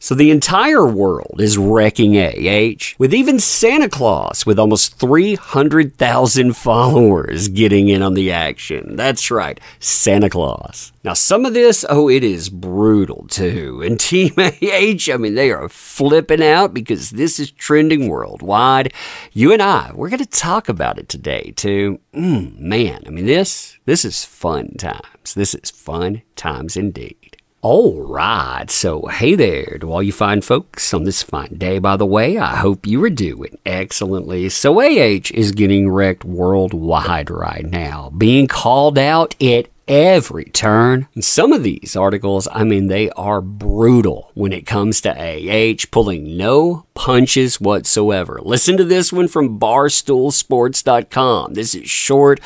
So the entire world is wrecking AH, with even Santa Claus with almost 300,000 followers getting in on the action. That's right, Santa Claus. Now some of this, it is brutal too. And Team AH, they are flipping out because this is trending worldwide. You and I, we're going to talk about it today too. Man, this is fun times. This is fun times indeed. All right, so hey there to all you fine folks on this fine day, by the way. I hope you are doing excellently. So AH is getting wrecked worldwide right now, being called out at every turn. And some of these articles, they are brutal when it comes to AH, pulling no punches whatsoever. Listen to this one from BarstoolSports.com. This is short.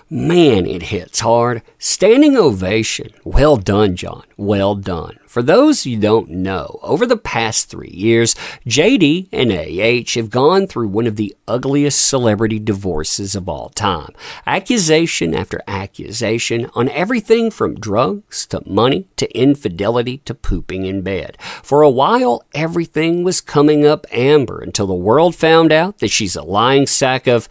Man, it hits hard. Standing ovation. Well done, John. Well done. For those you don't know, over the past 3 years, JD and AH have gone through one of the ugliest celebrity divorces of all time. Accusation after accusation on everything from drugs to money to infidelity to pooping in bed. For a while, everything was coming up amber until the world found out that she's a lying sack of...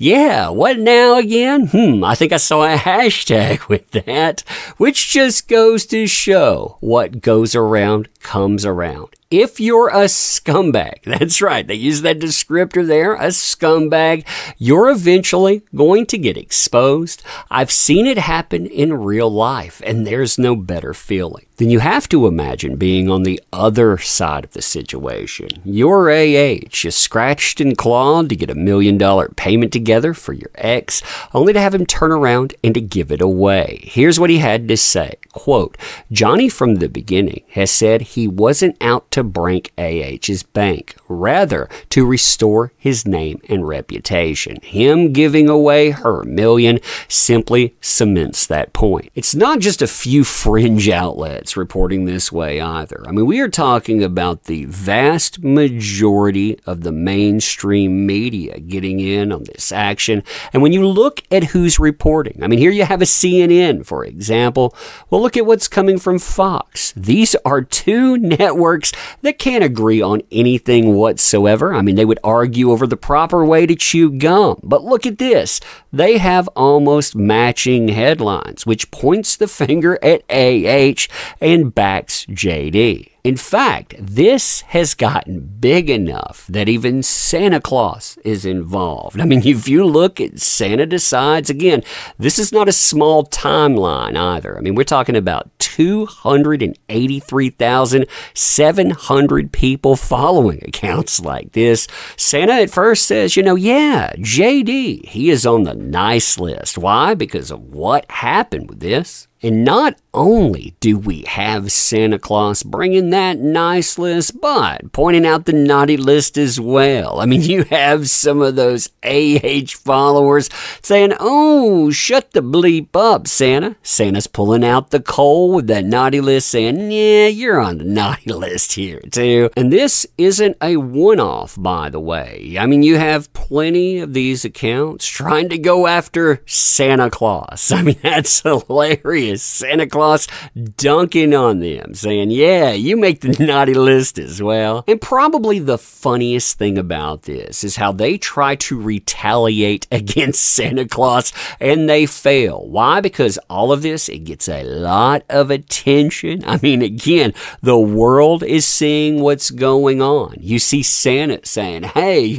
Yeah, what now again? I think I saw a hashtag with that, which just goes to show what goes around comes around. If you're a scumbag, that's right, they use that descriptor there, a scumbag, you're eventually going to get exposed. I've seen it happen in real life, and there's no better feeling. Then you have to imagine being on the other side of the situation. You're AH, you scratched and clawed to get $1 million payment together for your ex, only to have him turn around and to give it away. Here's what he had to say, quote, Johnny from the beginning has said he wasn't out to break AH's bank, rather to restore his name and reputation. Him giving away her $1 million simply cements that point. It's not just a few fringe outlets reporting this way either. We are talking about the vast majority of the mainstream media getting in on this action. And when you look at who's reporting, here you have a CNN, for example. Well, look at what's coming from Fox. These are two networks that can't agree on anything whatsoever. They would argue over the proper way to chew gum. But look at this. They have almost matching headlines, which points the finger at AH and backs JD. In fact, this has gotten big enough that even Santa Claus is involved. If you look at Santa Decides, again, this is not a small timeline either. we're talking about 283,700 people following accounts like this. Santa at first says, JD, he is on the nice list. Why? Because of what happened with this. And not only do we have Santa Claus bringing that nice list, but pointing out the naughty list as well. You have some of those AH followers saying, oh, shut the bleep up, Santa. Santa's pulling out the coal with that naughty list saying, yeah, you're on the naughty list here too. And this isn't a one-off, by the way. You have plenty of these accounts trying to go after Santa Claus. That's hilarious. Santa Claus dunking on them, saying, yeah, you make the naughty list as well. And probably the funniest thing about this is how they try to retaliate against Santa Claus and they fail. Why? Because all of this, it gets a lot of attention. Again, the world is seeing what's going on. You see Santa saying, hey,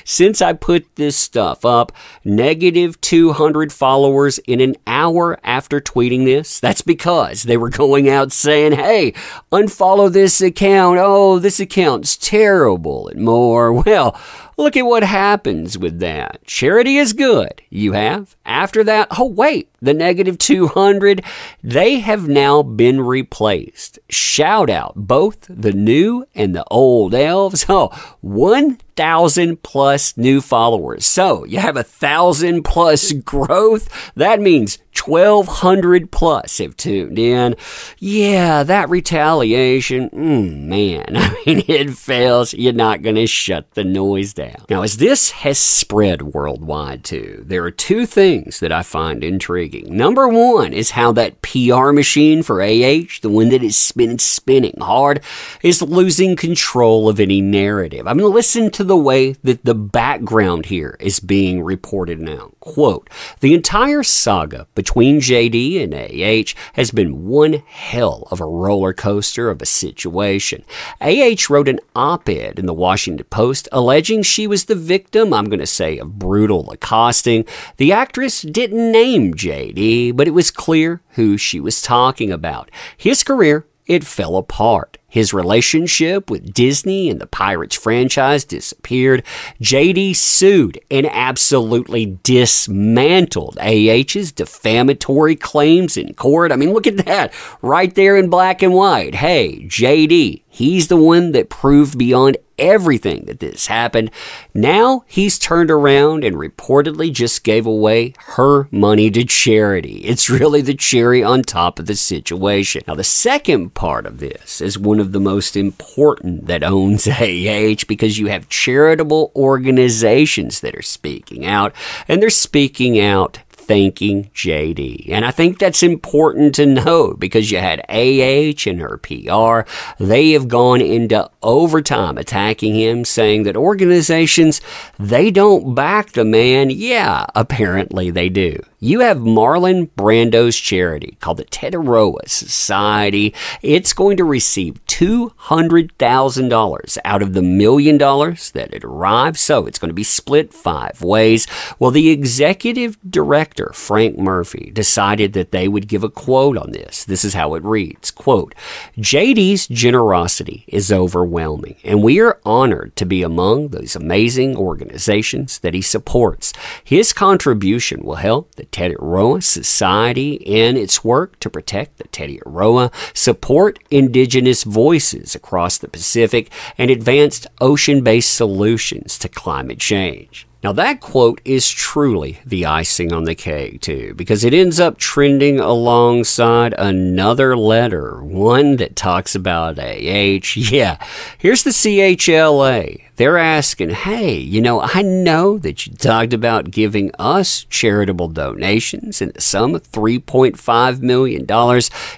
since I put this stuff up, negative 200 followers in an hour after tweeting this. That's because they were going out saying, hey, unfollow this account. Oh, this account's terrible and more. Well, look at what happens with that. Charity is good. You have. After that, oh, wait, the negative 200, they have now been replaced. Shout out both the new and the old elves. 1,000 plus new followers. So you have 1,000 plus growth. That means 1,200 plus have tuned in. Yeah, that retaliation, man, it fails. You're not going to shut the noise down. down. Now, as this has spread worldwide too, there are two things that I find intriguing. Number one is how that PR machine for AH, the one that is spinning hard, is losing control of any narrative. I mean, listen to the way that the background here is being reported now. Quote, "The entire saga between JD and AH has been one hell of a roller coaster of a situation. AH wrote an op-ed in the Washington Post alleging she was the victim, I'm going to say, of brutal accosting. The actress didn't name JD, but it was clear who she was talking about. His career, it fell apart. His relationship with Disney and the Pirates franchise disappeared. JD sued and absolutely dismantled AH's defamatory claims in court." I mean, look at that right there in black and white. Hey, JD, he's the one that proved beyond everything that this happened. Now he's turned around and reportedly just gave away her money to charity. It's really the cherry on top of the situation. Now, the second part of this is one of the most important that owns AH, because you have charitable organizations that are speaking out, and they're speaking out thanking JD. And I think that's important to note, because you had AH and her PR. They have gone into overtime attacking him, saying that organizations, they don't back the man. Yeah, apparently they do. You have Marlon Brando's charity called the Tetaroa Society. It's going to receive $200,000 out of the $1 million that it arrived. So it's going to be split 5 ways. Well, the executive director, Frank Murphy, decided that they would give a quote on this. This is how it reads, quote, "JD's generosity is overwhelming, and we are honored to be among those amazing organizations that he supports. His contribution will help the Tetaroa Society in its work to protect the Tetaroa, support indigenous voices across the Pacific, and advance ocean-based solutions to climate change." Now, that quote is truly the icing on the cake, too, because it ends up trending alongside another letter, one that talks about AH. Yeah, here's the CHLA. They're asking, hey, you know, I know that you talked about giving us charitable donations in the sum of $3.5 million.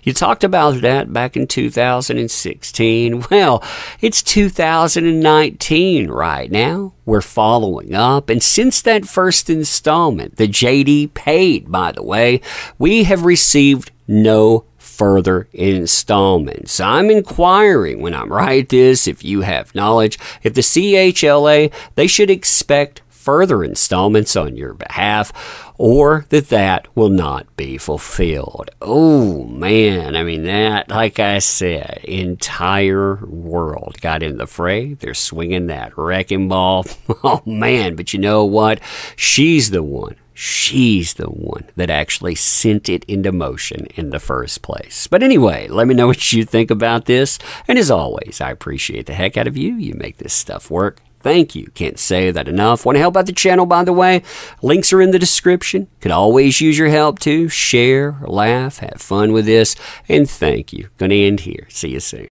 You talked about that back in 2016. Well, it's 2019 right now. We're following up, and since that first installment that JD paid, by the way, we have received no further installments. I'm inquiring when I write this, if you have knowledge, if the CHLA, they should expect further installments on your behalf, or that will not be fulfilled. Oh man, I mean, that, like I said, entire world got in the fray. They're swinging that wrecking ball. Oh man, but you know what? She's the one that actually sent it into motion in the first place. But anyway, let me know what you think about this. And as always, I appreciate the heck out of you. You make this stuff work. Thank you. Can't say that enough. Want to help out the channel, by the way? Links are in the description. Could always use your help too. Share, laugh, have fun with this. And thank you. Gonna end here. See you soon.